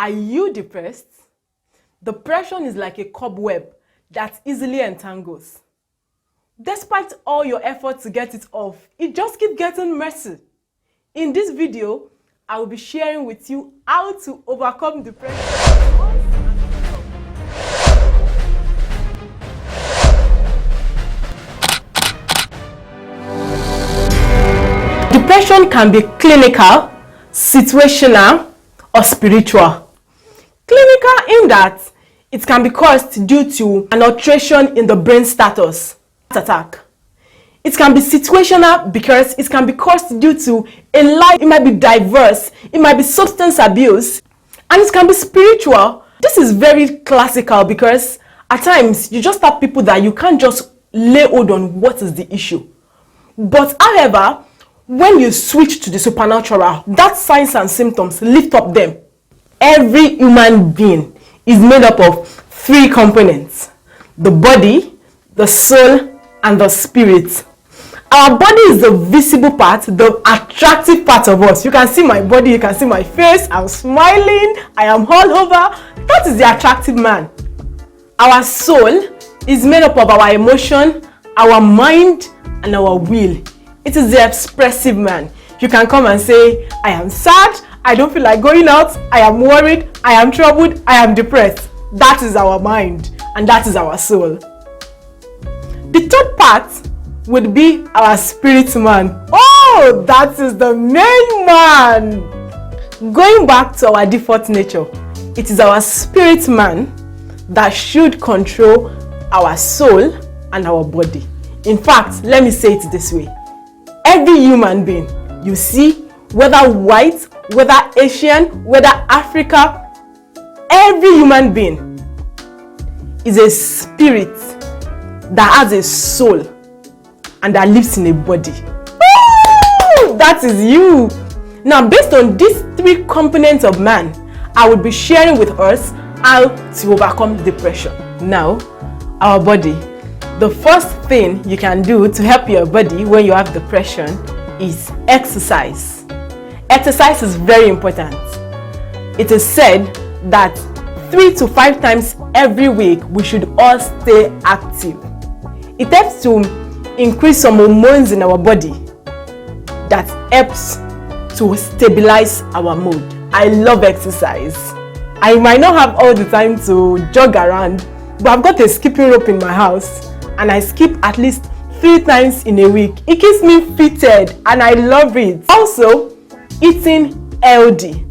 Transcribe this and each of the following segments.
Are you depressed? Depression is like a cobweb that easily entangles. Despite all your efforts to get it off, it just keeps getting messy. In this video, I will be sharing with you how to overcome depression. Depression can be clinical, situational, or spiritual. Clinical in that it can be caused due to an alteration in the brain status, attack. It can be situational because it can be caused due to a life. It might be diverse, it might be substance abuse, and it can be spiritual. This is very classical because at times you just have people that you can't just lay hold on what is the issue. But however, when you switch to the supernatural, that signs and symptoms lift up them. Every human being is made up of three components: the body, the soul, and the spirit. Our body is the visible part, the attractive part of us. You can see my body, you can see my face, I'm smiling, I am all over. That is the attractive man. Our soul is made up of our emotion, our mind, and our will. It is the expressive man. You can come and say, I am sad, I don't feel like going out, I am worried, I am troubled, I am depressed. That is our mind, and that is our soul. The third part would be our spirit man. Oh, that is the main man. Going back to our default nature, it is our spirit man that should control our soul and our body. In fact, let me say it this way. Every human being you see, whether white, whether Asian, whether Africa, every human being is a spirit that has a soul and that lives in a body. Woo! That is you. Now, based on these three components of man, I will be sharing with us how to overcome depression. Now, our body. The first thing you can do to help your body when you have depression is exercise. Exercise is very important. It is said that 3 to 5 times every week we should all stay active. It helps to increase some hormones in our body that helps to stabilize our mood. I love exercise. I might not have all the time to jog around, but I've got a skipping rope in my house and I skip at least 3 times in a week. It keeps me fitted and I love it. Also, eating healthy.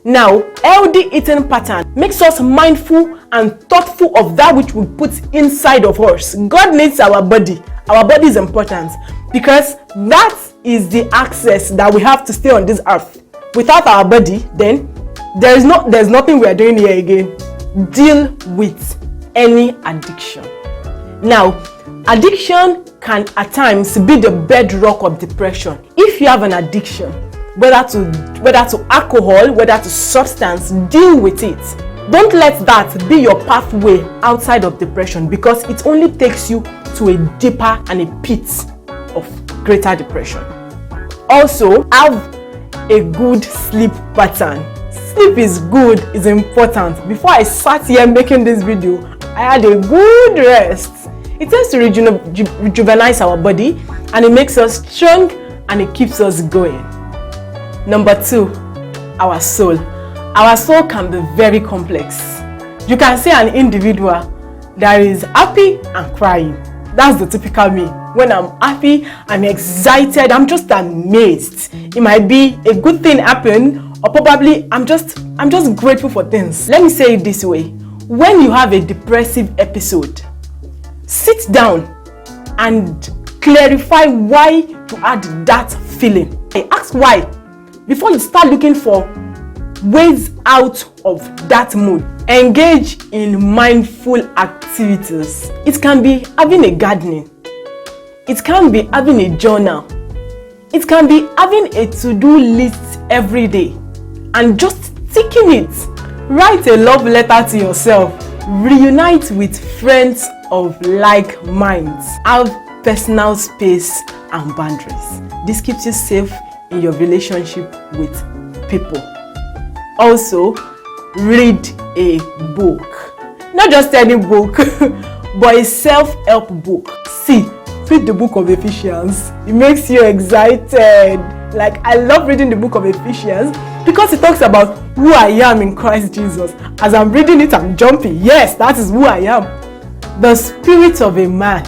Now, healthy eating pattern makes us mindful and thoughtful of that which we put inside of us. God needs our body. Our body is important because that is the access that we have to stay on this earth. Without our body, then there's nothing we are doing here again. Deal with any addiction. Now, addiction can at times be the bedrock of depression. If you have an addiction, whether to alcohol, whether to substance, deal with it. Don't let that be your pathway outside of depression because it only takes you to a deeper and a pit of greater depression. Also, have a good sleep pattern. Sleep is good, is important. Before I sat here making this video, I had a good rest. It tends to rejuvenate our body and it makes us strong and it keeps us going. Number 2, our soul. Our soul can be very complex. You can see an individual that is happy and crying. That's the typical me. When I'm happy, I'm excited, I'm just amazed. It might be a good thing happened, or probably I'm just grateful for things. Let me say it this way. When you have a depressive episode, sit down and clarify why you had that feeling. Ask why before you start looking for ways out of that mood. Engage in mindful activities. It can be having a gardening. It can be having a journal. It can be having a to-do list every day and just ticking it. Write a love letter to yourself. Reunite with friends of like minds. Have personal space and boundaries. This keeps you safe in your relationship with people. Also, read a book. Not just any book, but a self-help book. See, read the book of Ephesians. It makes you excited. Like, I love reading the book of Ephesians because it talks about who I am in Christ Jesus. As I'm reading it, I'm jumping. Yes, that is who I am. The spirit of a man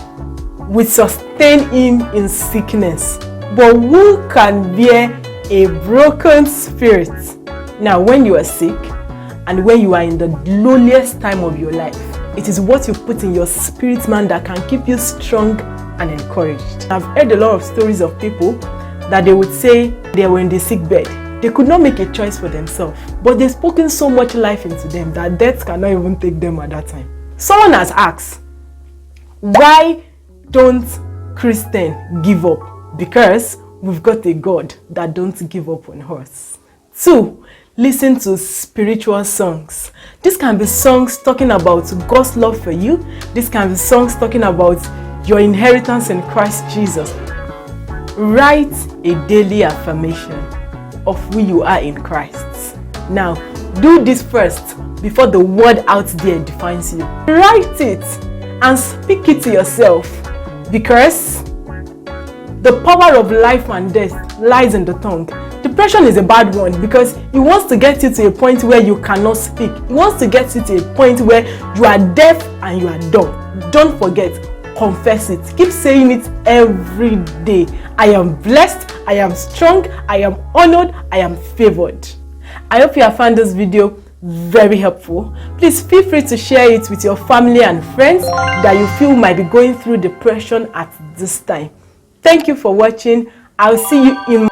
will sustain him in sickness, but who can bear a broken spirit? Now, when you are sick and when you are in the lowliest time of your life, it is what you put in your spirit, man, that can keep you strong and encouraged. I've heard a lot of stories of people that they would say they were in the sick bed. They could not make a choice for themselves, but they've spoken so much life into them that death cannot even take them at that time. Someone has asked, why don't Christians give up? Because we've got a God that don't give up on us. 2, listen to spiritual songs. This can be songs talking about God's love for you. This can be songs talking about your inheritance in Christ Jesus. Write a daily affirmation of who you are in Christ. Now, do this first before the word out there defines you. Write it and speak it to yourself, because the power of life and death lies in the tongue. Depression is a bad one because it wants to get you to a point where you cannot speak. It wants to get you to a point where you are deaf and you are dumb. Don't forget, confess it. Keep saying it every day. I am blessed, I am strong, I am honored, I am favored. I hope you have found this video very helpful. Please feel free to share it with your family and friends that you feel might be going through depression at this time. Thank you for watching. I'll see you in